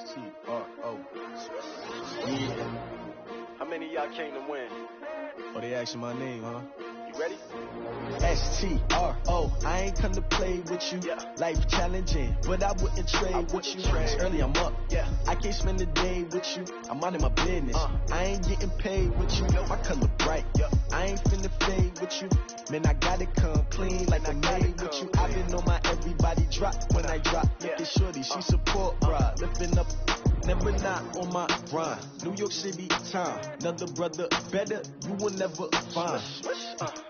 S-T-R-O. Yeah. How many of y'all came to win? Oh, they asking my name, huh? You ready? S-T-R-O. I ain't come to play with you. Yeah. Life challenging, but I wouldn't trade with you. It's early, I'm up. Yeah. I can't spend the day with you. I'm minding my business. I ain't getting paid with you. My color bright. Yeah. I ain't finna fade with you. Man, I gotta come clean like I made with you. I've been on my everybody drop when I drop. Look at shorty, she support, bruh. Lifting up. Never not on my grind. New York City time. Another brother better, you will never find.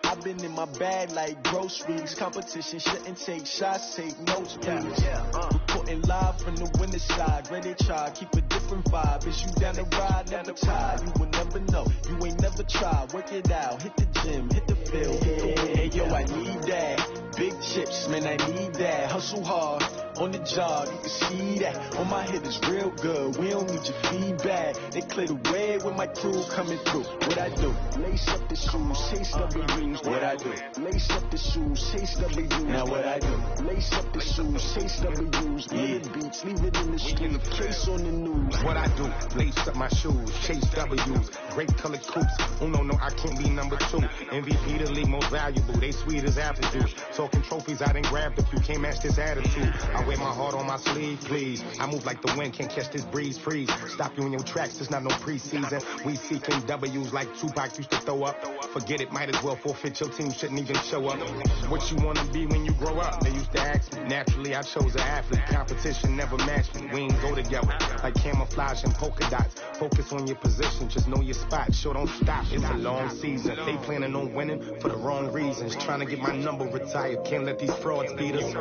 I've been in my bag like groceries. Competition shouldn't take shots, take notes, please. Reporting live from the winter side. Ready to try, keep a different vibe. Is you down the ride, never tired. You will never know, you ain't never tried. Work it out, hit the gym, hit the field, hit the wind. Hey yo, I need that. Big chips, man, I need that. Hustle hard, on the job, you can see that. On my head is real good, we don't need your feedback. They clear the way with my crew coming through. What I do? Lace up the shoes, chase W's. What I do? Lace up the shoes, chase W's. Now what I do? Lace up the shoes, chase W's. Yeah. Beats, leave it in the street, case on the news. What I do? Lace up my shoes, chase W's. Great colored coops. Oh no, I can't be number 2. MVP the league most valuable. They sweet as apple juice. Talking trophies, I done grabbed a few. Can't match this attitude. I wear my heart on my sleeve, please. I move like the wind, can't catch this breeze, freeze. Stop you in your tracks, it's not no preseason. We seeking W's like Tupac used to throw up. Forget it, might as well forfeit, your team shouldn't even show up. What you wanna be when you grow up? They used to ask me. Naturally, I chose an athlete. Competition never matched me. We ain't go together like camouflage and polka dots. Focus on your position, just know your spot. Sure, don't stop, it's a long season. They planning on winning for the wrong reasons. Trying to get my number retired, can't let these frauds beat us.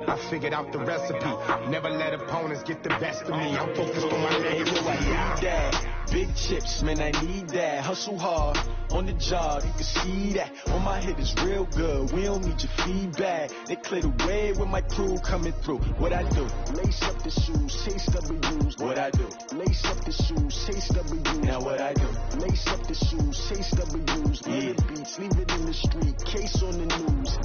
I figured out the recipe. Never let opponents get the best of me. I'm focused on my legacy. I need that. Big chips, man, I need that. Hustle hard, on the job, you can see that. On my head is real good, we don't need your feedback. They clear the way with my crew coming through. What I do? Lace up the shoes, chase W's. What I do? Lace up the shoes, chase W's. Now what I do? Lace up the shoes, chase W's. Yeah. Beats, leave it in the street, case on the news.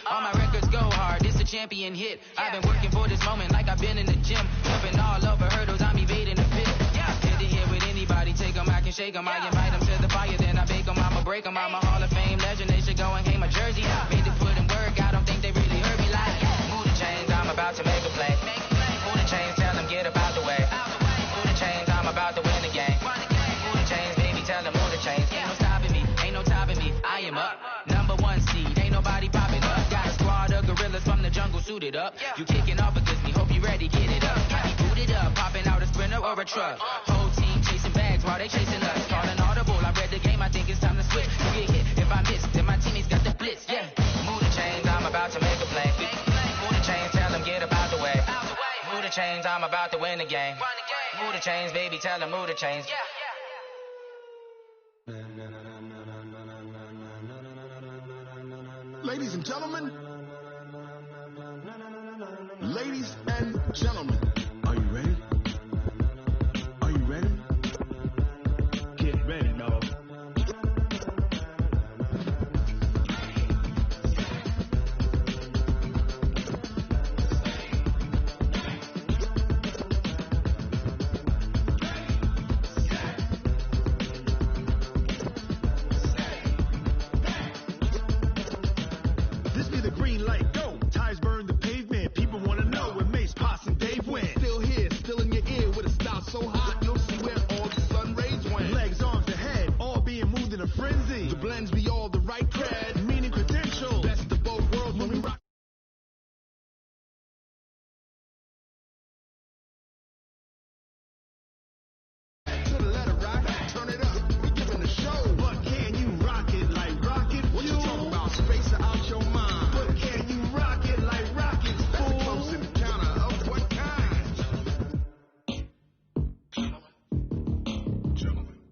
All my records go hard, this a champion hit. I've been working for this moment like I've been in the gym. Jumping all over hurdles, I'm evading the pit. Hit it here with anybody, take them, I can shake them. I invite them to the fire, then I bake them, I'ma break them. I'm a Hall of Fame legend, they should go and hang my jersey. Made to put in work, I don't think they really heard me like. Move the chains, I'm about to make a play. Move the chains, tell them get up out the way. Move the chains, I'm about to win the game. Move the chains, baby, tell them move the chains. Ain't no stopping me, ain't no topping me. I am up, number 1 seed, ain't nobody popping up. Got a squad of gorillas from the jungle suited up. You kicking off against me, hope you ready, get it up. Be booted up, popping out a sprinter or a truck. Whole team chasing bags while they chasing us. Calling audible, I read the game, I think it's time to switch. You get hit, if I miss, then my teammates got the blitz, Move the chains, I'm about to make a play. Move the chains, tell them get up out the way. Move the chains, I'm about to win the game. Move the chains, baby, tell them move the chains. Ladies and gentlemen, ladies and gentlemen, are you ready? Are you ready? Get ready, dog. Just need the green light, go. Tires burn the pavement. People want to know when Mace, Potts, and Dave went. Still here, still in your ear with a style so hot, you'll see where all the sun rays went. Legs, arms, the head, all being moved in a frenzy. The blends be all the right cred, meaning credential. Best of both worlds when we rock. To the letter rock, turn it up, we giving a show. But can you rock it like rocket? What you talking about? Space out your mind. But can you rock it like rockets? That's a close encounter of what kind?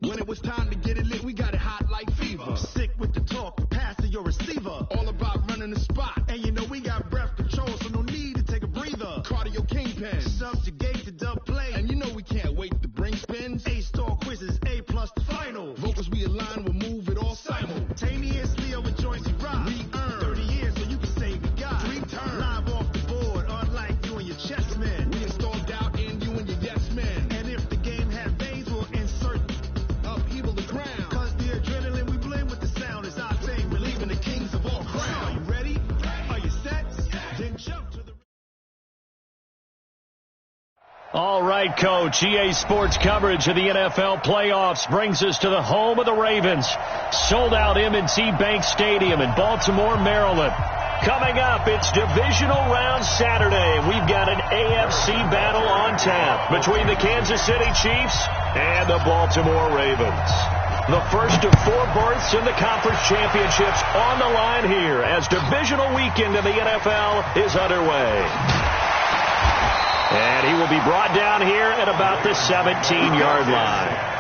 When it was time to get it lit, we got it hot like fever. Sick with the talk, pass to your receiver. All about running the spot. And you know we got breath control, so no need to take a breather. Cardio kingpin, subjugate the dub play. And you know we can't wait to bring spins. A-star quizzes, A+ the final. Vocals we align, we'll move it all simultaneously over joints we rock. We earn 30 years, so you can say we got 3 turns. Live off the board, unlike you and your chess men. We install doubt in you and your yes men. And if the game has veins, we'll insert upheaval the ground. Cause the adrenaline we blend with the sound is our thing. We're leaving the kings of all crowns. Are you ready? Are you set? Then jump to the... All right, Coach. EA Sports coverage of the NFL playoffs brings us to the home of the Ravens. Sold out M&T Bank Stadium in Baltimore, Maryland. Coming up, it's divisional round Saturday. We've got an AFC battle on tap between the Kansas City Chiefs and the Baltimore Ravens. The first of 4 berths in the conference championships on the line here as divisional weekend in the NFL is underway. And he will be brought down here at about the 17-yard line.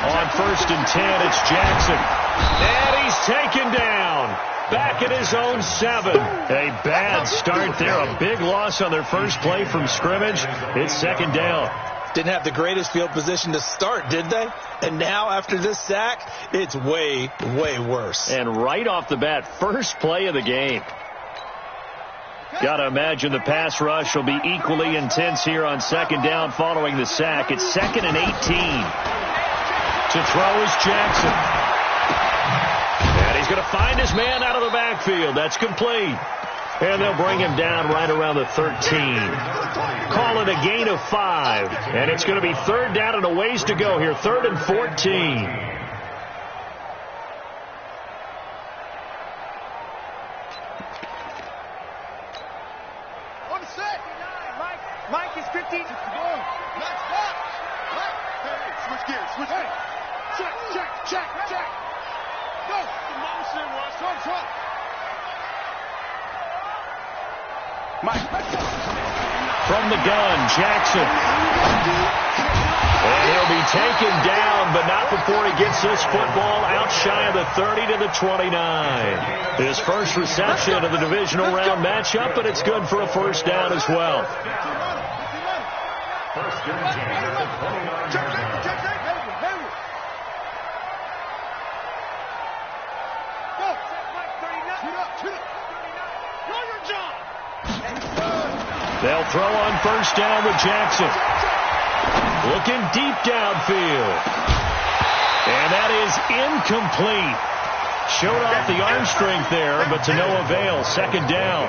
On 1st and 10, it's Jackson. And he's taken down. Back at his own 7. A bad start there. A big loss on their first play from scrimmage. It's 2nd down. Didn't have the greatest field position to start, did they? And now after this sack, it's way, way worse. And right off the bat, first play of the game. Got to imagine the pass rush will be equally intense here on 2nd down following the sack. It's 2nd and 18. To throw is Jackson. And he's going to find his man out of the backfield. That's complete. And they'll bring him down right around the 13. Call it a gain of 5. And it's going to be 3rd down and a ways to go here. 3rd and 14. Mike is 15. Let's go. Switch gears. Switch gears. Check. Go. The motion was front. Mike. From the gun, Jackson. And he'll be taken down, but not before he gets this football out shy of the 30 to the 29. His first reception of the divisional round matchup, but it's good for a 1st down as well. First and 10 at the 29. They'll throw on 1st down with Jackson. Looking deep downfield. And that is incomplete. Showed off the arm strength there, but to no avail. 2nd down.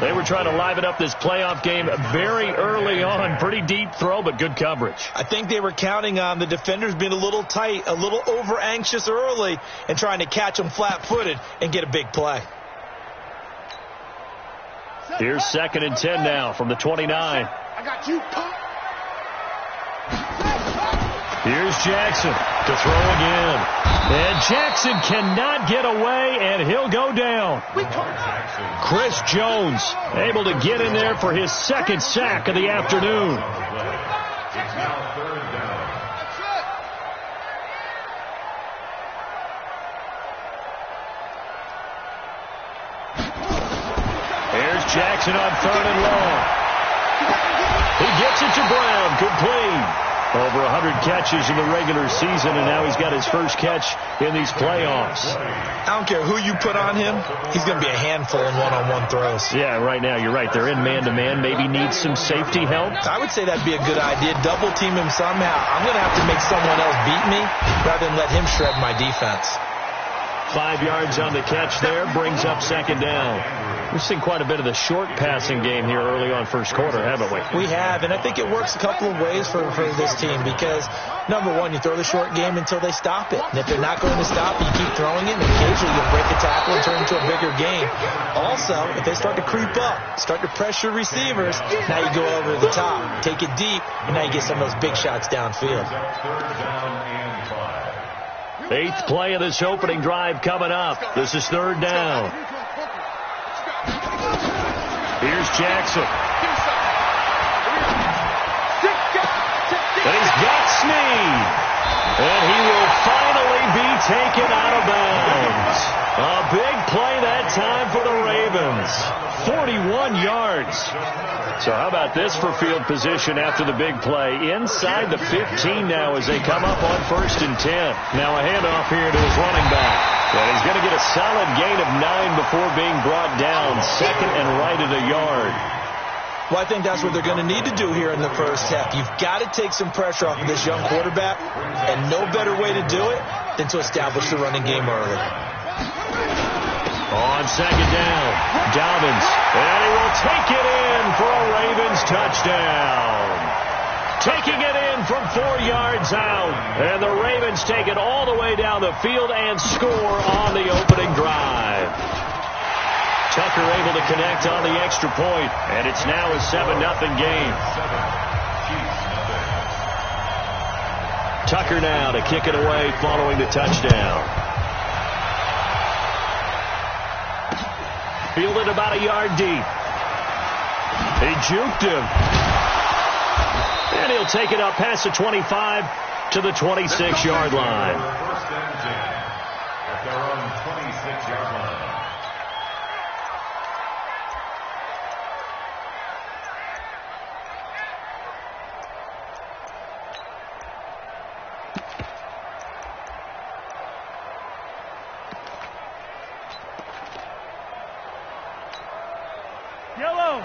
They were trying to liven up this playoff game very early on. Pretty deep throw, but good coverage. I think they were counting on the defenders being a little tight, a little over-anxious early, and trying to catch them flat-footed and get a big play. Here's 2nd and 10 now from the 29. I got you, punk. Here's Jackson to throw again. And Jackson cannot get away, and he'll go down. Chris Jones able to get in there for his 2nd sack of the afternoon. Here's Jackson on 3rd and long. He gets it to Brown, complete. Over 100 catches in the regular season, and now he's got his first catch in these playoffs. I don't care who you put on him, he's going to be a handful in one-on-one throws. Yeah, right now, you're right. They're in man-to-man. Maybe needs some safety help. I would say that'd be a good idea. Double team him somehow. I'm going to have to make someone else beat me rather than let him shred my defense. 5 yards on the catch there, brings up second down. We've seen quite a bit of the short passing game here early on first quarter, haven't we? We have, and I think it works a couple of ways for this team because, number one, you throw the short game until they stop it. And if they're not going to stop it, you keep throwing it, and occasionally you'll break a tackle and turn it into a bigger game. Also, if they start to creep up, start to pressure receivers, now you go over the top, take it deep, and now you get some of those big shots downfield. 8th play of this opening drive coming up. This is third down. Here's Jackson. And he's got Snead. And he will finally be taken out of bounds. A big play that time for the Ravens. 41 yards. So how about this for field position after the big play? Inside the 15 now as they come up on 1st and 10. Now a handoff here to his running back. And he's going to get a solid gain of 9 before being brought down. Second and right at a yard. Well, I think that's what they're going to need to do here in the first half. You've got to take some pressure off of this young quarterback, and no better way to do it than to establish the running game early. On second down, Dobbins, and he will take it in for a Ravens touchdown. Taking it in from 4 yards out, and the Ravens take it all the way down the field and score on the opening drive. Tucker able to connect on the extra point, and it's now a 7-0 game. Tucker now to kick it away following the touchdown. Fielded about a yard deep. He juked him. And he'll take it up past the 25 to the 26-yard line. First and 10 at their own 26-yard line.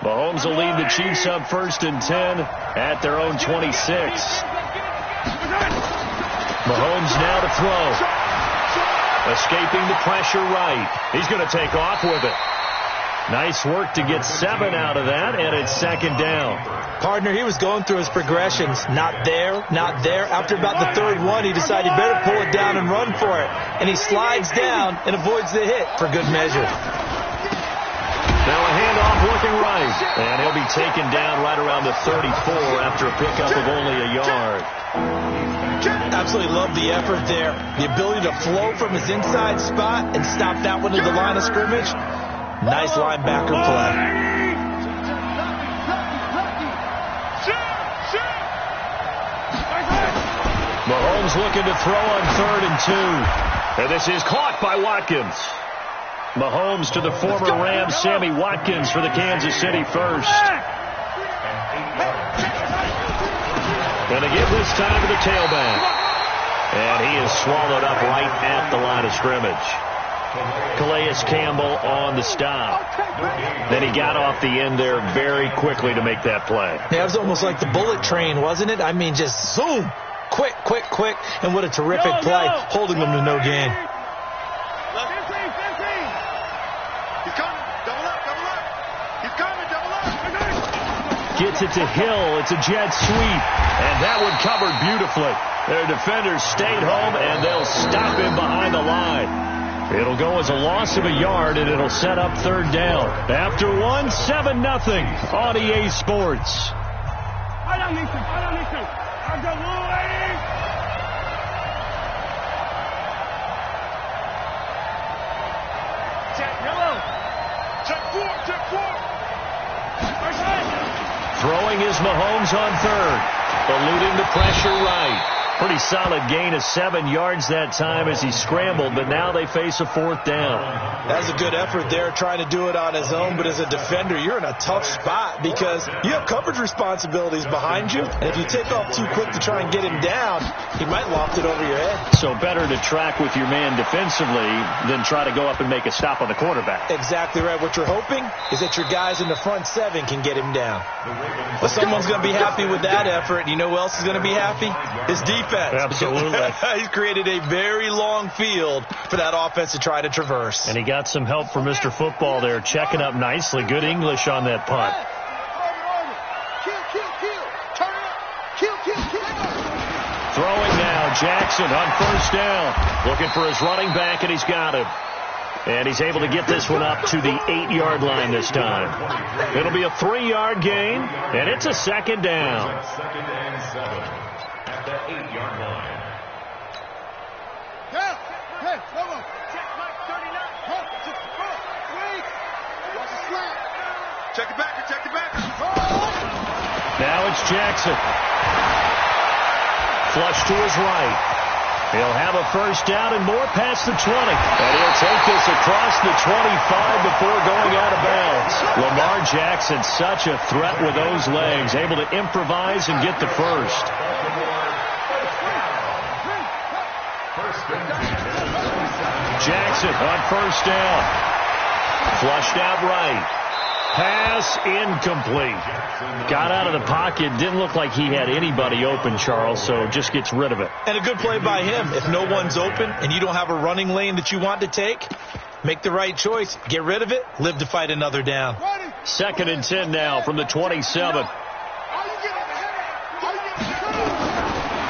Mahomes will lead the Chiefs up 1st and 10 at their own 26. Mahomes now to throw. Escaping the pressure right. He's going to take off with it. Nice work to get 7 out of that, and it's second down. Partner, he was going through his progressions. Not there, not there. After about the third one, he decided he better pull it down and run for it. And he slides down and avoids the hit for good measure. Now a handoff looking right, and he'll be taken down right around the 34 after a pickup of only a yard. Absolutely love the effort there. The ability to flow from his inside spot and stop that one at the line of scrimmage. Nice linebacker play. Mahomes looking to throw on 3rd and 2. And this is caught by Watkins. Mahomes to the former Rams, Sammy Watkins, for the Kansas City first. And they give this time to the tailback. And he is swallowed up right at the line of scrimmage. Calais Campbell on the stop. Then he got off the end there very quickly to make that play. Yeah, it was almost like the bullet train, wasn't it? I mean, just zoom. Quick, quick, quick. And what a terrific play, holding them to no gain. Gets it to Hill. It's a jet sweep. And that one covered beautifully. Their defenders stayed home, and they'll stop him behind the line. It'll go as a loss of a yard, and it'll set up third down. After 7-0 on EA Sports. Throwing is Mahomes on 3rd. Eluding the pressure right. Pretty solid gain of 7 yards that time as he scrambled, but now they face a 4th down. That's a good effort there, trying to do it on his own, but as a defender, you're in a tough spot because you have coverage responsibilities behind you, and if you take off too quick to try and get him down, he might loft it over your head. So better to track with your man defensively than try to go up and make a stop on the quarterback. Exactly right. What you're hoping is that your guys in the front 7 can get him down. But someone's going to be happy with that effort, and you know who else is going to be happy? His defense. Absolutely. He's created a very long field for that offense to try to traverse. And he got some help from Mr. Football there, checking up nicely. Good English on that punt. Throwing now, Jackson on 1st down. Looking for his running back, and he's got him. And he's able to get this one up to the 8-yard line this time. It'll be a 3-yard gain, and it's a 2nd down. 2nd and 7 at the 8-yard line. Check it back, check it back. Now it's Jackson. Flush to his right. He'll have a 1st down and more past the 20. And he'll take this across the 25 before going out of bounds. Lamar Jackson, such a threat with those legs, able to improvise and get the first. Jackson on 1st down. Flushed out right. Pass incomplete. Got out of the pocket. Didn't look like he had anybody open, Charles, so just gets rid of it. And a good play by him. If no one's open and you don't have a running lane that you want to take, make the right choice. Get rid of it. Live to fight another down. 2nd and 10 now from the 27.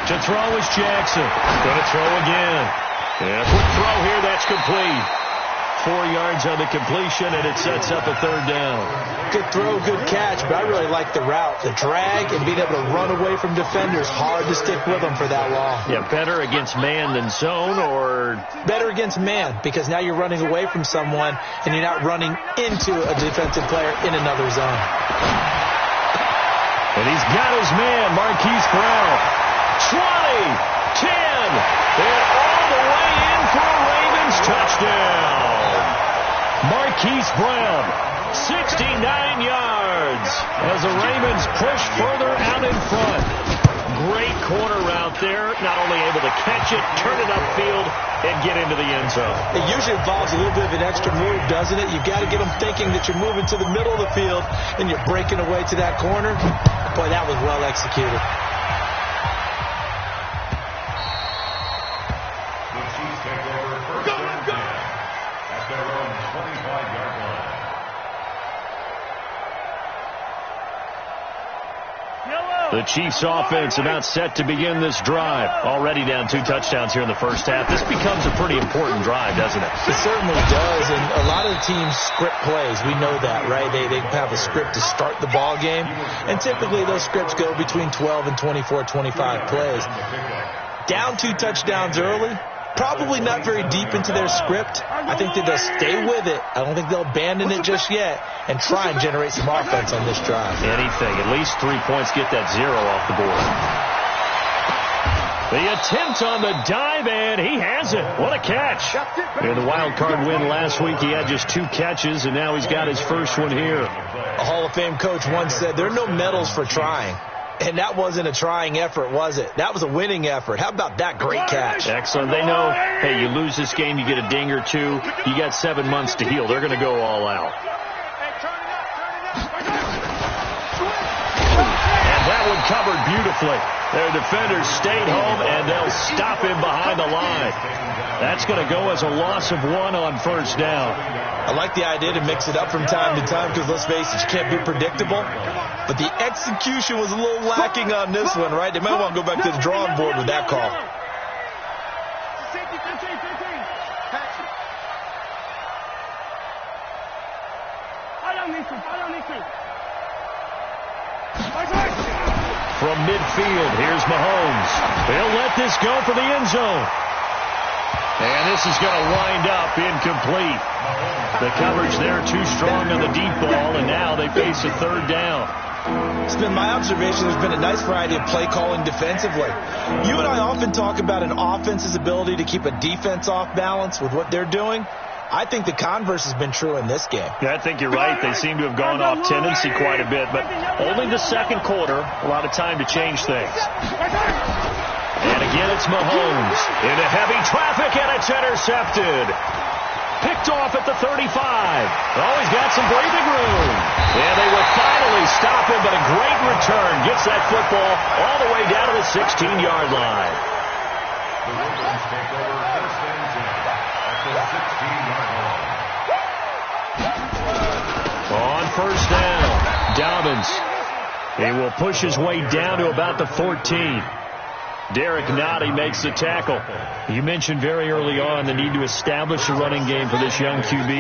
To throw is Jackson. Going to throw again. And a quick throw here. That's complete. 4 yards on the completion, and it sets up a 3rd down. Good throw, good catch, but I really like the route. The drag and being able to run away from defenders, hard to stick with them for that long. Yeah, better against man than zone, or? Better against man, because now you're running away from someone, and you're not running into a defensive player in another zone. And he's got his man, Marquise Brown. 20, 10, and all the way in for a Ravens touchdown. Marquise Brown, 69 yards as the Ravens push further out in front. Great corner route there. Not only able to catch it, turn it upfield, and get into the end zone. It usually involves a little bit of an extra move, doesn't it? You've got to get them thinking that you're moving to the middle of the field and you're breaking away to that corner. Boy, that was well executed. The Chiefs offense about set to begin this drive. Already down 2 touchdowns here in the first half. This becomes a pretty important drive, doesn't it? It certainly does, and a lot of the teams script plays. We know that, right? They have a script to start the ball game, and typically those scripts go between 12 and 24, 25 plays. Down 2 touchdowns early, probably not very deep into their script. I think that they'll stay with it. I don't think they'll abandon it just yet and try and generate some offense on this drive. Anything. At least 3 points. Get that 0 off the board. The attempt on the dive, and he has it. What a catch. In the wild card win last week, he had just 2 catches, and now he's got his first one here. A Hall of Fame coach once said, there are no medals for trying. And that wasn't a trying effort, was it? That was a winning effort. How about that great catch? Excellent. They know, hey, you lose this game, you get a ding or 2. You got 7 months to heal. They're going to go all out. And that one covered beautifully. Their defenders stayed home, and they'll stop him behind the line. That's going to go as a loss of 1 on 1st down. I like the idea to mix it up from time to time because, let's face it, you can't be predictable. But the execution was a little lacking on this one, right? They might want to go back to the drawing board with that call. From midfield, here's Mahomes. They'll let this go for the end zone. And this is going to wind up incomplete. The coverage there too strong on the deep ball, and now they face a 3rd down. It's been my observation there's been a nice variety of play calling defensively. You and I often talk about an offense's ability to keep a defense off balance with what they're doing. I think the converse has been true in this game. Yeah, I think you're right. They seem to have gone off tendency quite a bit, but only the second quarter, a lot of time to change things. And again, it's Mahomes into heavy traffic, and it's intercepted. Picked off at the 35. Oh, he's got some breathing room. And they will finally stop him, but a great return. Gets that football all the way down to the 16-yard line. The Ravens take over first and 10 at the 16-yard line. On first down, Dobbins. He will push his way down to about the 14. Derek Nottie makes the tackle. You mentioned very early on the need to establish a running game for this young QB.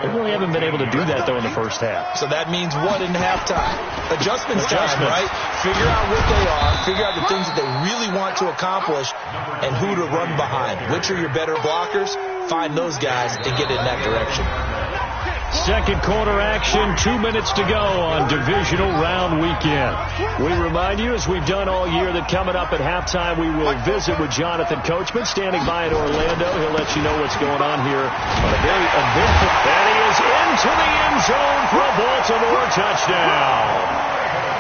They really haven't been able to do that, though, in the first half. So that means what in halftime? Adjustments time, right? Figure out what they are, figure out the things that they really want to accomplish, and who to run behind. Which are your better blockers? Find those guys and get in that direction. Second quarter action, 2 minutes to go on divisional round weekend. We remind you, as we've done all year, that coming up at halftime, we will visit with Jonathan Coachman, standing by in Orlando. He'll let you know what's going on here on a very eventful. And he is into the end zone for a Baltimore touchdown.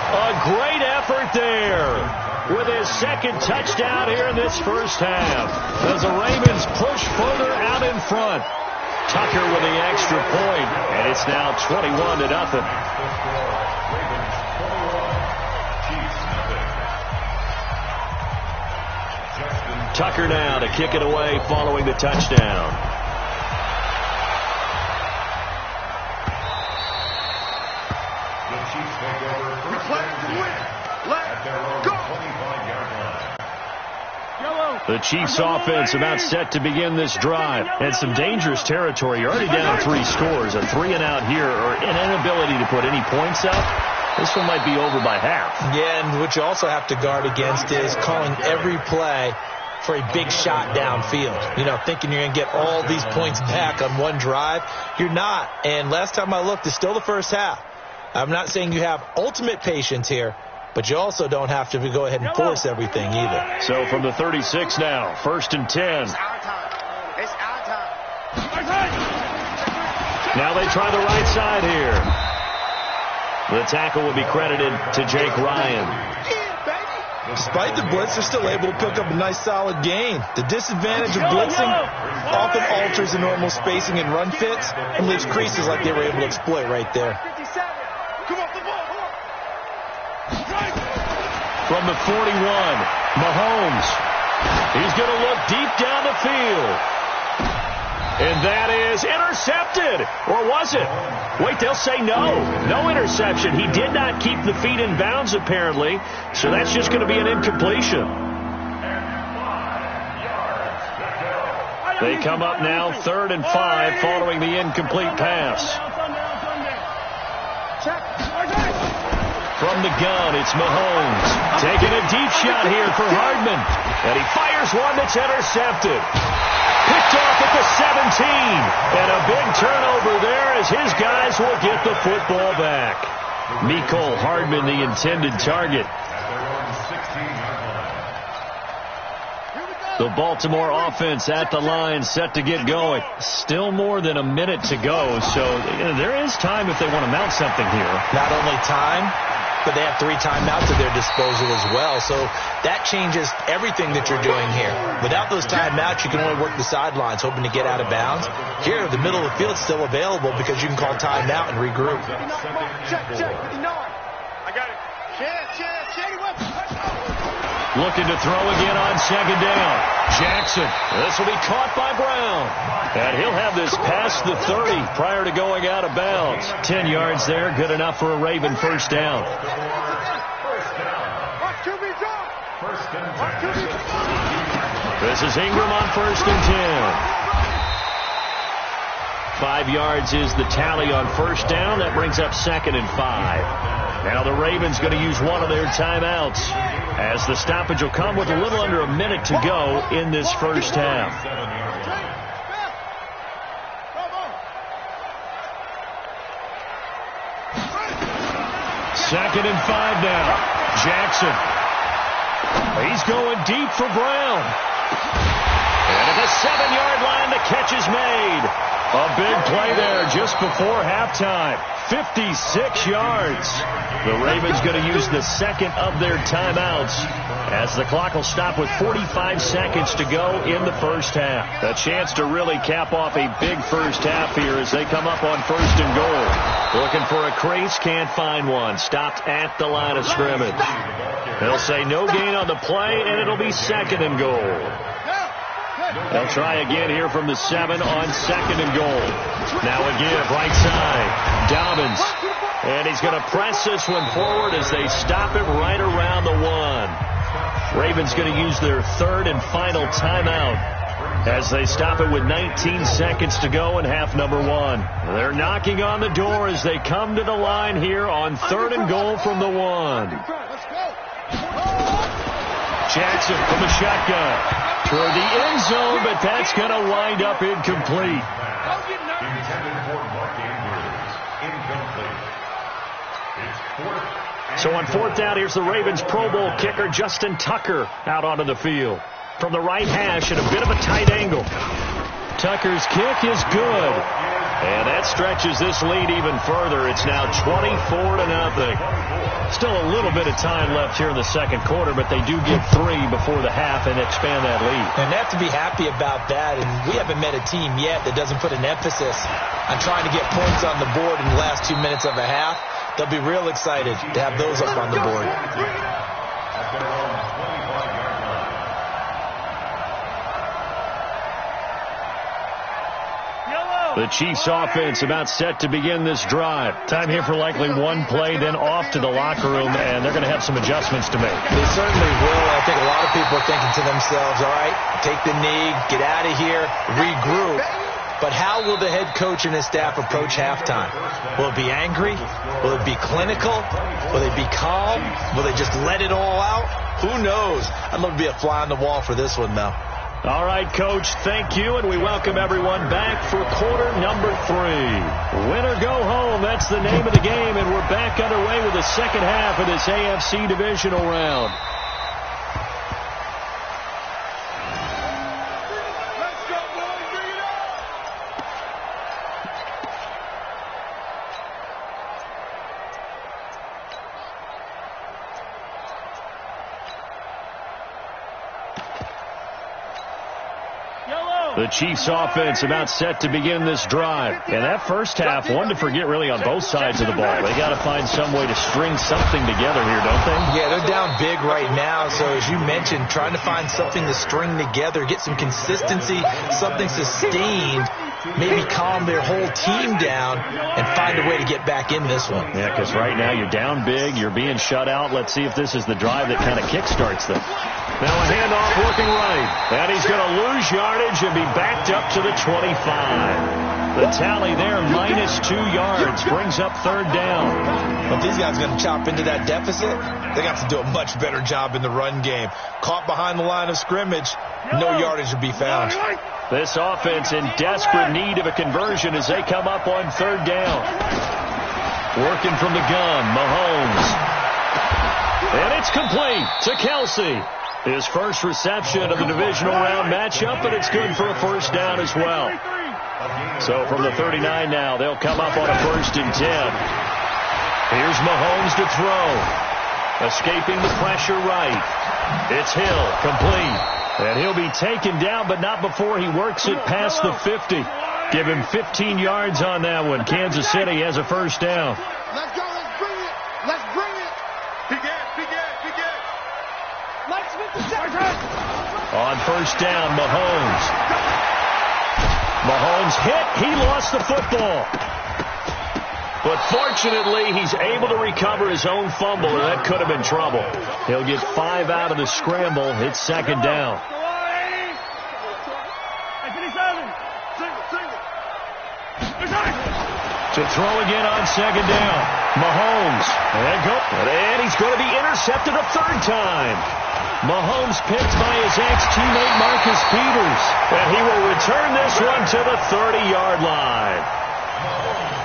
A great effort there with his second touchdown here in this first half, as the Ravens push further out in front. Tucker with the extra point, and it's now 21-0. Tucker now to kick it away following the touchdown. The Chiefs take over first and 10 at their own 25-yard line. The Chiefs offense about set to begin this drive. And some dangerous territory. You're already down 3 scores. A 3-and-out here, or an inability to put any points up. This one might be over by half. Yeah, and what you also have to guard against is calling every play for a big shot downfield. You know, thinking you're going to get all these points back on one drive. You're not. And last time I looked, it's still the first half. I'm not saying you have ultimate patience here, but you also don't have to go ahead and force everything either. So from the 36 now, first and 10. It's our time. It's our time. Now they try the right side here. The tackle will be credited to Jake Ryan. Despite the blitz, they're still able to pick up a nice solid gain. The disadvantage of blitzing often alters the normal spacing and run fits and leaves creases like they were able to exploit right there. From the 41, Mahomes. He's going to look deep down the field. And that is intercepted. Or was it? Wait, they'll say no. No interception. He did not keep the feet in bounds, apparently. So that's just going to be an incompletion. They come up now 3rd and 5 following the incomplete pass. From the gun, it's Mahomes. Taking a deep shot here for Hardman. And he fires one that's intercepted. Picked off at the 17. And a big turnover there as his guys will get the football back. Mecole Hardman, the intended target. The Baltimore offense at the line, set to get going. Still more than a minute to go, so there is time if they want to mount something here. Not only time, but they have 3 timeouts at their disposal as well. So that changes everything that you're doing here. Without those timeouts, you can only work the sidelines, hoping to get out of bounds. Here, the middle of the field is still available because you can call timeout and regroup. Check. I got it. Looking to throw again on second down. Jackson. This will be caught by Brown. And he'll have this past the 30 prior to going out of bounds. 10 yards there, good enough for a Raven first down. This is Ingram on first and 10. 5 yards is the tally on first down. That brings up 2nd and 5. Now the Ravens going to use one of their timeouts, as the stoppage will come with a little under a minute to go in this first half. 2nd and 5 now. Jackson. He's going deep for Brown. And at the 7-yard line, the catch is made. A big play there just before halftime. 56 yards. The Ravens going to use the second of their timeouts as the clock will stop with 45 seconds to go in the first half. A chance to really cap off a big first half here as they come up on 1st and goal. Looking for a crease, can't find one. Stopped at the line of scrimmage. They'll say no gain on the play, and it'll be 2nd and goal. They'll try again here from the 7 on 2nd and goal. Now again, right side. Dobbins. And he's going to press this one forward as they stop it right around the 1. Ravens going to use their 3rd and final timeout as they stop it with 19 seconds to go in half number 1. They're knocking on the door as they come to the line here on 3rd and goal from the 1. Jackson from the shotgun toward the end zone, but that's going to wind up incomplete. So on 4th down, here's the Ravens Pro Bowl kicker, Justin Tucker, out onto the field. From the right hash at a bit of a tight angle. Tucker's kick is good. And that stretches this lead even further. It's now 24-0. Still a little bit of time left here in the 2nd quarter, but they do get 3 before the half and expand that lead. And they have to be happy about that. And we haven't met a team yet that doesn't put an emphasis on trying to get points on the board in the last 2 minutes of a half. They'll be real excited to have those up on the board. The Chiefs offense about set to begin this drive. Time here for likely one play, then off to the locker room, and they're going to have some adjustments to make. They certainly will. I think a lot of people are thinking to themselves, all right, take the knee, get out of here, regroup. But how will the head coach and his staff approach halftime? Will it be angry? Will it be clinical? Will they be calm? Will they just let it all out? Who knows? I'd love to be a fly on the wall for this one, though. All right, Coach, thank you, and we welcome everyone back for quarter number 3. Win or go home, that's the name of the game, and we're back underway with the second half of this AFC divisional round. The Chiefs offense about set to begin this drive. And that first half, one to forget really on both sides of the ball. They got to find some way to string something together here, don't they? Yeah, they're down big right now. So as you mentioned, trying to find something to string together, get some consistency, something sustained, maybe calm their whole team down and find a way to get back in this one. Yeah, because right now you're down big, you're being shut out. Let's see if this is the drive that kind of kickstarts them. Now a handoff working right. And he's going to lose yardage and be backed up to the 25. The tally there, -2 yards, brings up 3rd down. But these guys are going to chop into that deficit. They got to do a much better job in the run game. Caught behind the line of scrimmage, no yardage to be found. This offense in desperate need of a conversion as they come up on 3rd down. Working from the gun, Mahomes. And it's complete to Kelsey. His first reception of the divisional round matchup, but it's good for a first down as well. So from the 39 now, they'll come up on a 1st and 10. Here's Mahomes to throw. Escaping the pressure right. It's Hill, complete. And he'll be taken down, but not before he works it past the 50. Give him 15 yards on that one. Kansas City has a first down. Let's go. Let's bring it. Let's bring it. Begin. On 1st down, Mahomes. Mahomes hit. He lost the football. But fortunately, he's able to recover his own fumble, and that could have been trouble. He'll get 5 out of the scramble. It's 2nd down. To throw again on 2nd down. Mahomes. And he's going to be intercepted a 3rd time. Mahomes picked by his ex-teammate Marcus Peters. And he will return this one to the 30-yard line.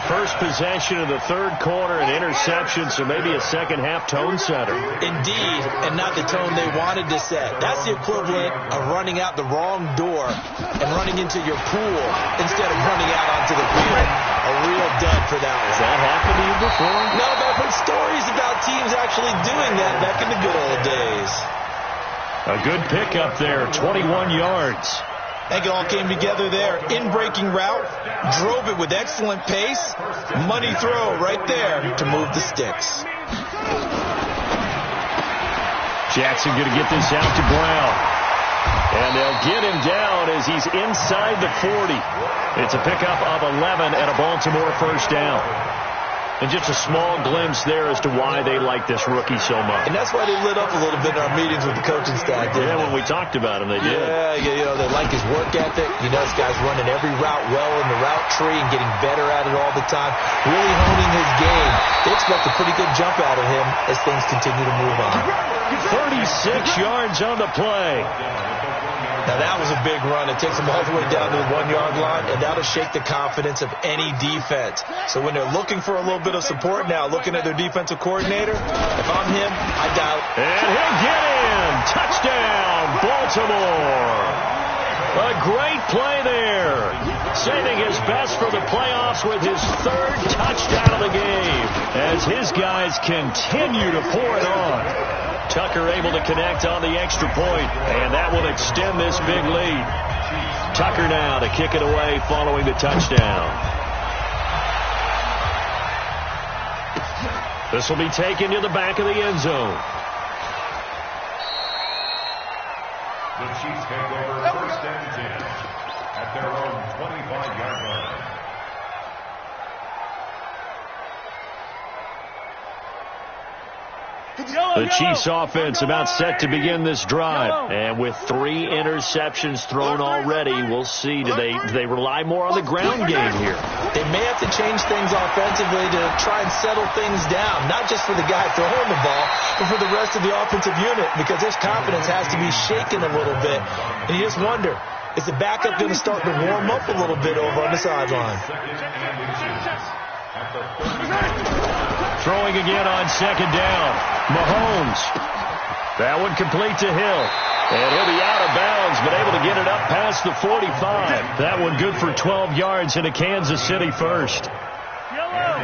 First possession of the third quarter, an interception, so maybe a second-half tone setter. Indeed, and not the tone they wanted to set. That's the equivalent of running out the wrong door and running into your pool instead of running out onto the field. A real dud for that one. Has that happened to you before? No, but I've heard stories about teams actually doing that back in the good old days. A good pickup there, 21 yards. I think it all came together there. In-breaking route, drove it with excellent pace. Money throw right there to move the sticks. Jackson going to get this out to Brown. And they'll get him down as he's inside the 40. It's a pickup of 11 and a Baltimore first down. And just a small glimpse there as to why they like this rookie so much. And that's why they lit up a little bit in our meetings with the coaching staff. Yeah, when we talked about him, they did. Yeah, you know, they like his work ethic. You know, this guy's running every route well in the route tree and getting better at it all the time. Really honing his game. They expect a pretty good jump out of him as things continue to move on. 36 yards on the play. Now, that was a big run. It takes them all the way down to the 1-yard line, and that'll shake the confidence of any defense. So when they're looking for a little bit of support now, looking at their defensive coordinator, if I'm him, I doubt. And he'll get in. Touchdown, Baltimore. A great play there. Saving his best for the playoffs with his third touchdown of the game as his guys continue to pour it on. Tucker able to connect on the extra point, and that will extend this big lead. Tucker now to kick it away following the touchdown. This will be taken to the back of the end zone. The Chiefs take over first and 10 at their own 25-yard line. The Chiefs offense about set to begin this drive. And with 3 interceptions thrown already, we'll see. Do they rely more on the ground game here? They may have to change things offensively to try and settle things down. Not just for the guy throwing the ball, but for the rest of the offensive unit. Because his confidence has to be shaken a little bit. And you just wonder, is the backup going to start to warm up a little bit over on the sideline? Throwing again on second down. Mahomes. That one complete to Hill. And he'll be out of bounds, but able to get it up past the 45. That one good for 12 yards into Kansas City first.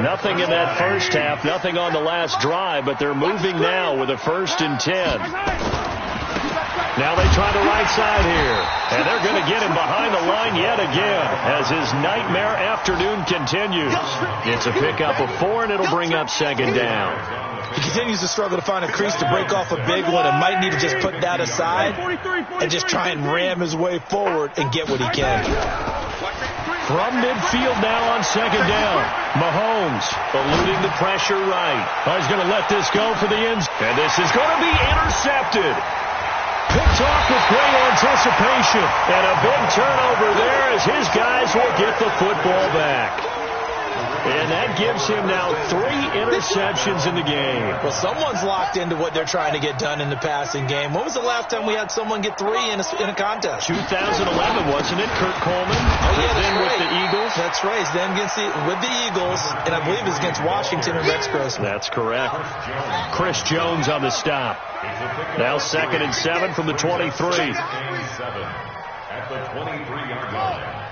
Nothing in that first half, nothing on the last drive, but they're moving now with a 1st and 10. Now they try the right side here, and they're going to get him behind the line yet again as his nightmare afternoon continues. It's a pickup of 4, and it'll bring up second down. He continues to struggle to find a crease to break off a big one and might need to just put that aside and just try and ram his way forward and get what he can. From midfield now on second down. Mahomes eluding the pressure right. Oh, he's going to let this go for the ends. And this is going to be intercepted. Picked off with great anticipation. And a big turnover there as his guys will get the football back. And that gives him now 3 interceptions in the game. Well, someone's locked into what they're trying to get done in the passing game. When was the last time we had someone get 3 in a contest? 2011, wasn't it? Kurt Coleman. Oh, yeah, then right. with the Eagles. That's right. He's then with the Eagles, and I believe it's against Washington and Rex Grossman. That's correct. Chris Jones on the stop. Now 2nd and 7 from the 23. At the 23-yard line.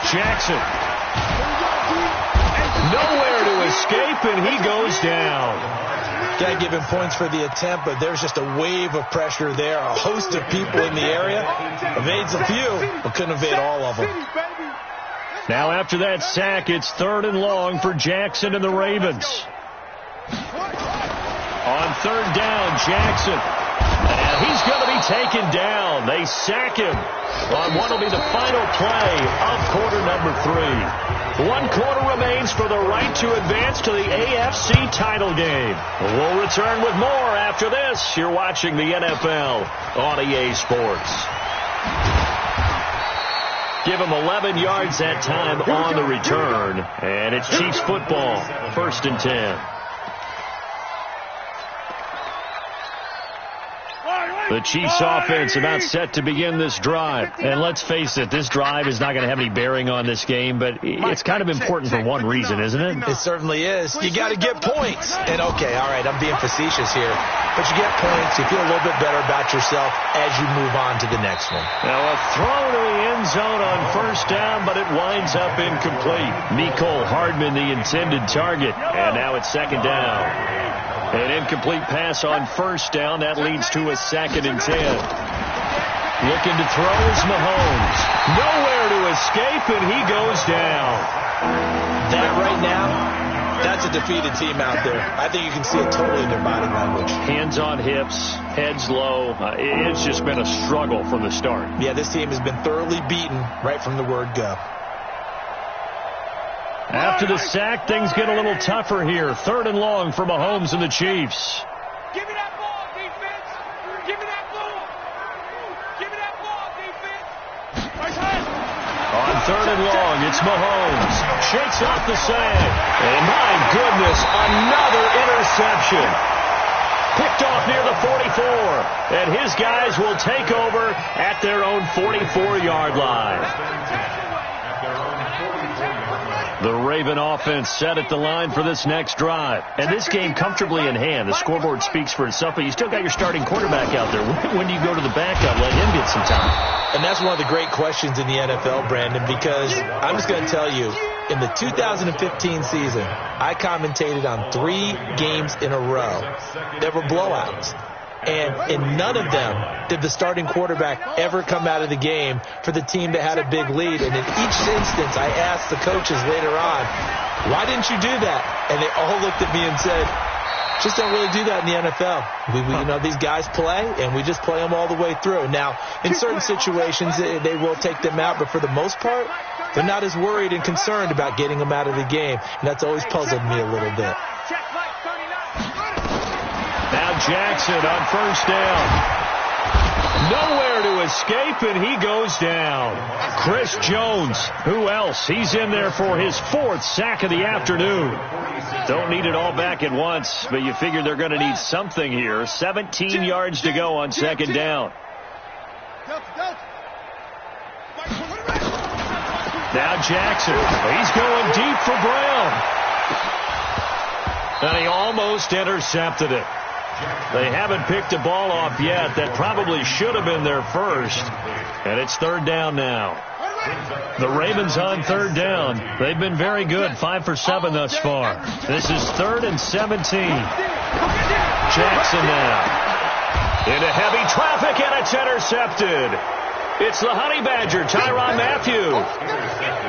Jackson. Nowhere to escape, and he goes down. Got to give him points for the attempt, but there's just a wave of pressure there. A host of people in the area. Evades a few, but couldn't evade all of them. Now after that sack, it's 3rd and long for Jackson and the Ravens. On 3rd down, Jackson. And he's going to be taken down. They sack him on what will be the final play of quarter number 3. 1 quarter remains for the right to advance to the AFC title game. We'll return with more after this. You're watching the NFL on EA Sports. Give him 11 yards that time on the return. And it's Chiefs football, 1st and 10. The Chiefs offense about set to begin this drive. And let's face it, this drive is not going to have any bearing on this game, but it's kind of important for one reason, isn't it? It certainly is. You got to get points. And, okay, all right, I'm being facetious here. But you get points, you feel a little bit better about yourself as you move on to the next one. Now a throw to the end zone on first down, but it winds up incomplete. Mecole Hardman, the intended target. And now it's second down. An incomplete pass on first down. That leads to a 2nd and 10. Looking to throw is Mahomes. Nowhere to escape, and he goes down. That right now, that's a defeated team out there. I think you can see it totally in their body language. Hands on hips, heads low. It's just been a struggle from the start. Yeah, this team has been thoroughly beaten right from the word go. After the sack, things get a little tougher here. 3rd and long for Mahomes and the Chiefs. Give me that ball, defense. Give me that ball. Give me that ball, defense. On 3rd and long, it's Mahomes. Shakes off the sag. And my goodness, another interception. Picked off near the 44. And his guys will take over at their own 44-yard line. The Raven offense set at the line for this next drive. And this game comfortably in hand. The scoreboard speaks for itself, but you still got your starting quarterback out there. When do you go to the backup, let him get some time? And that's one of the great questions in the NFL, Brandon, because I'm just going to tell you, in the 2015 season, I commentated on 3 games in a row that were blowouts. And in none of them did the starting quarterback ever come out of the game for the team that had a big lead. And in each instance, I asked the coaches later on, why didn't you do that? And they all looked at me and said, just don't really do that in the NFL. You know, these guys play, and we just play them all the way through. Now, in certain situations, they will take them out, but for the most part, they're not as worried and concerned about getting them out of the game. And that's always puzzled me a little bit. Now Jackson on first down. Nowhere to escape, and he goes down. Chris Jones, who else? He's in there for his 4th sack of the afternoon. Don't need it all back at once, but you figure they're going to need something here. 17 yards to go on 2nd down. Now Jackson. He's going deep for Brown. And he almost intercepted it. They haven't picked a ball off yet. That probably should have been their first. And it's 3rd down now. The Ravens on 3rd down. They've been very good, 5 for 7 thus far. This is 3rd and 17. Jackson now. Into heavy traffic, and it's intercepted. It's the Honey Badger, Tyrann Mathieu.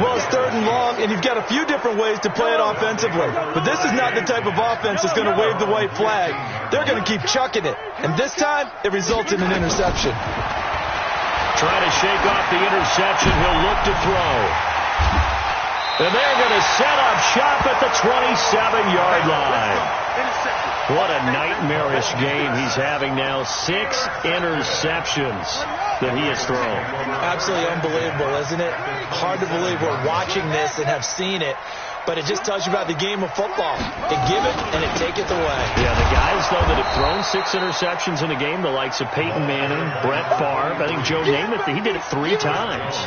Well, it's 3rd and long, and you've got a few different ways to play it offensively. But this is not the type of offense that's going to wave the white flag. They're going to keep chucking it. And this time, it results in an interception. Trying to shake off the interception. He'll look to throw. And they're going to set up shop at the 27-yard line. What a nightmarish game he's having now. 6 interceptions that he has thrown. Absolutely unbelievable, isn't it? Hard to believe we're watching this and have seen it. But it just tells you about the game of football. They give it and it taketh away. Yeah, the guys, though, that have thrown 6 interceptions in a game, the likes of Peyton Manning, Brett Favre, I think Joe Namath, he did it 3 times.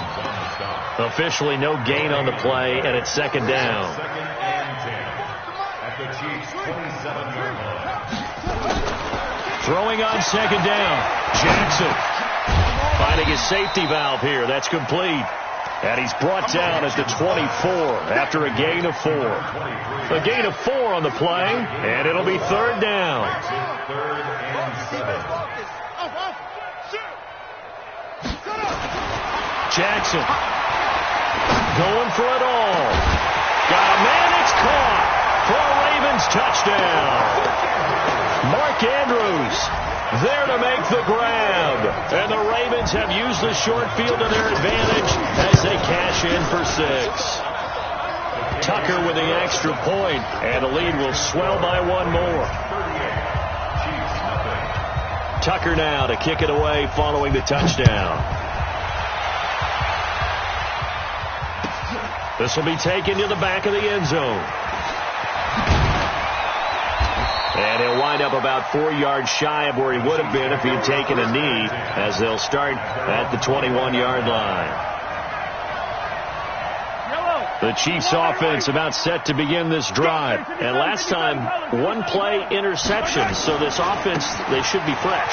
Officially no gain on the play, and it's 2nd down. Throwing on 2nd down. Jackson finding his safety valve here. That's complete. And he's brought down at the 24 after a gain of 4. A gain of 4 on the play, and it'll be 3rd down. Jackson going for it all. Got a man, it's caught for a Ravens touchdown. Mark Andrews there to make the grab. And the Ravens have used the short field to their advantage as they cash in for 6. Tucker with the extra point, and the lead will swell by 1 more. Tucker now to kick it away following the touchdown. This will be taken to the back of the end zone. And he'll wind up about 4 yards shy of where he would have been if he had taken a knee, as they'll start at the 21-yard line. The Chiefs offense about set to begin this drive. And last time, one-play interception. So this offense, they should be fresh.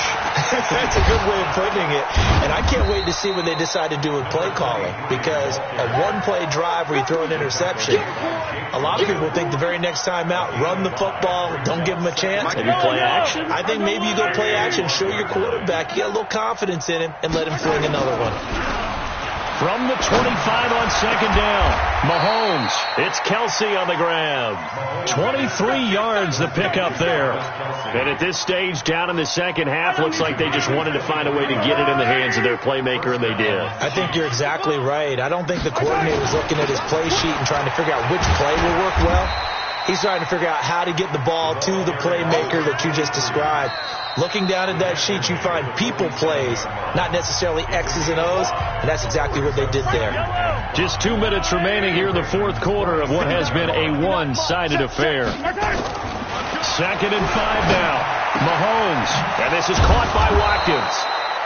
That's a good way of putting it. And I can't wait to see what they decide to do with play calling. Because a one-play drive where you throw an interception, a lot of people think the very next time out, run the football, don't give them a chance. Maybe play action. I think maybe you go play action, show your quarterback, you got a little confidence in him, and let him fling another one. From the 25 on second down, Mahomes. It's Kelsey on the grab. 23 yards the pickup there. And at this stage, down in the second half, looks like they just wanted to find a way to get it in the hands of their playmaker, and they did. I think you're exactly right. I don't think the coordinator was looking at his play sheet and trying to figure out which play will work well. He's trying to figure out how to get the ball to the playmaker that you just described. Looking down at that sheet, you find people plays, not necessarily X's and O's, and that's exactly what they did there. Just 2 minutes remaining here in the fourth quarter of what has been a one-sided affair. 2nd and 5 now. Mahomes, and this is caught by Watkins.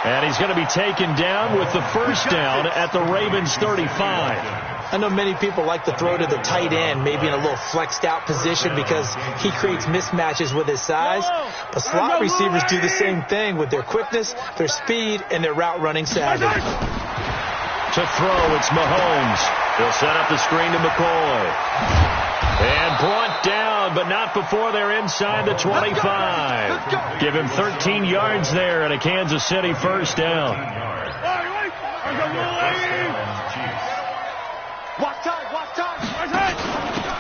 And he's going to be taken down with the first down at the Ravens 35. I know many people like to throw to the tight end, maybe in a little flexed out position because he creates mismatches with his size. But slot receivers do the same thing with their quickness, their speed, and their route running savvy. To throw, it's Mahomes. He'll set up the screen to McCoy. And brought down, but not before they're inside the 25. Give him 13 yards there and a Kansas City first down.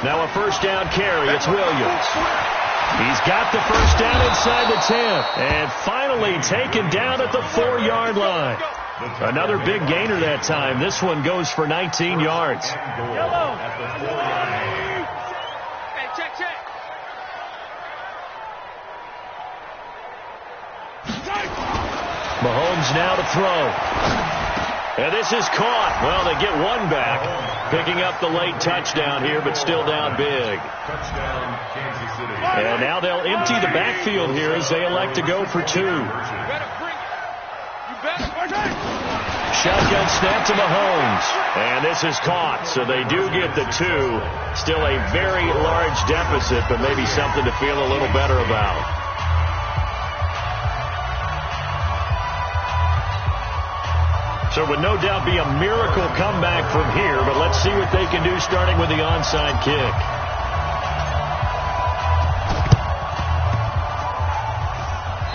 Now a first down carry. It's Williams. He's got the first down inside the 10. And finally taken down at the 4-yard line. Another big gainer that time. This one goes for 19 yards. Mahomes now to throw. And this is caught. Well, they get one back. Picking up the late touchdown here, but still down big. And now they'll empty the backfield here as they elect to go for 2. Shotgun snap to Mahomes. And this is caught, so they do get the 2. Still a very large deficit, but maybe something to feel a little better about. So it would no doubt be a miracle comeback from here, but let's see what they can do starting with the onside kick.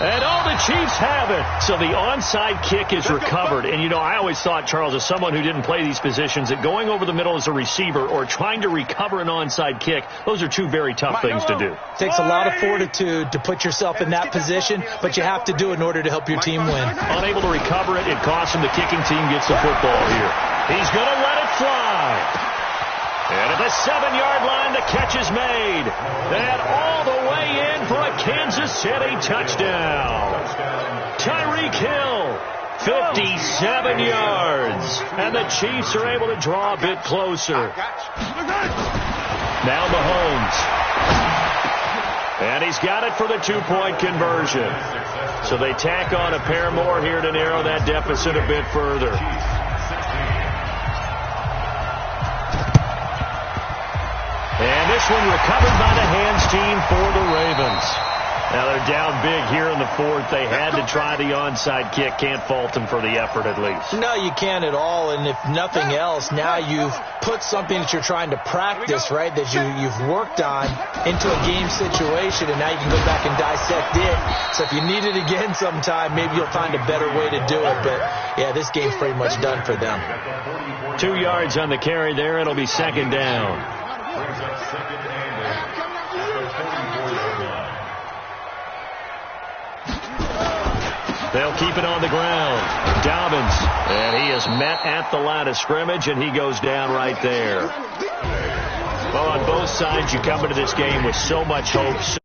And the Chiefs have it. So the onside kick is recovered. And, you know, I always thought, Charles, as someone who didn't play these positions, that going over the middle as a receiver or trying to recover an onside kick, those are two very tough things to do. It takes a lot of fortitude to put yourself in that position, but you have to do it in order to help your team win. Unable to recover it, it costs him. The kicking team gets the football here. He's going to let it fly. And at the 7-yard line, the catch is made. And all the way in for a Kansas City touchdown. Tyreek Hill, 57 yards. And the Chiefs are able to draw a bit closer. Now Mahomes. And he's got it for the 2-point conversion. So they tack on a pair more here to narrow that deficit a bit further. And this one recovered by the hands team for the Ravens. Now they're down big here in the fourth. They had to try the onside kick. Can't fault them for the effort at least. No, you can't at all. And if nothing else, now you've put something that you're trying to practice, right, that you've worked on into a game situation, and now you can go back and dissect it. So if you need it again sometime, maybe you'll find a better way to do it. But, yeah, this game's pretty much done for them. 2 yards on the carry there. It'll be second down. They'll keep it on the ground. Dobbins, and he is met at the line of scrimmage, and he goes down right there. Well, on both sides, you come into this game with so much hope.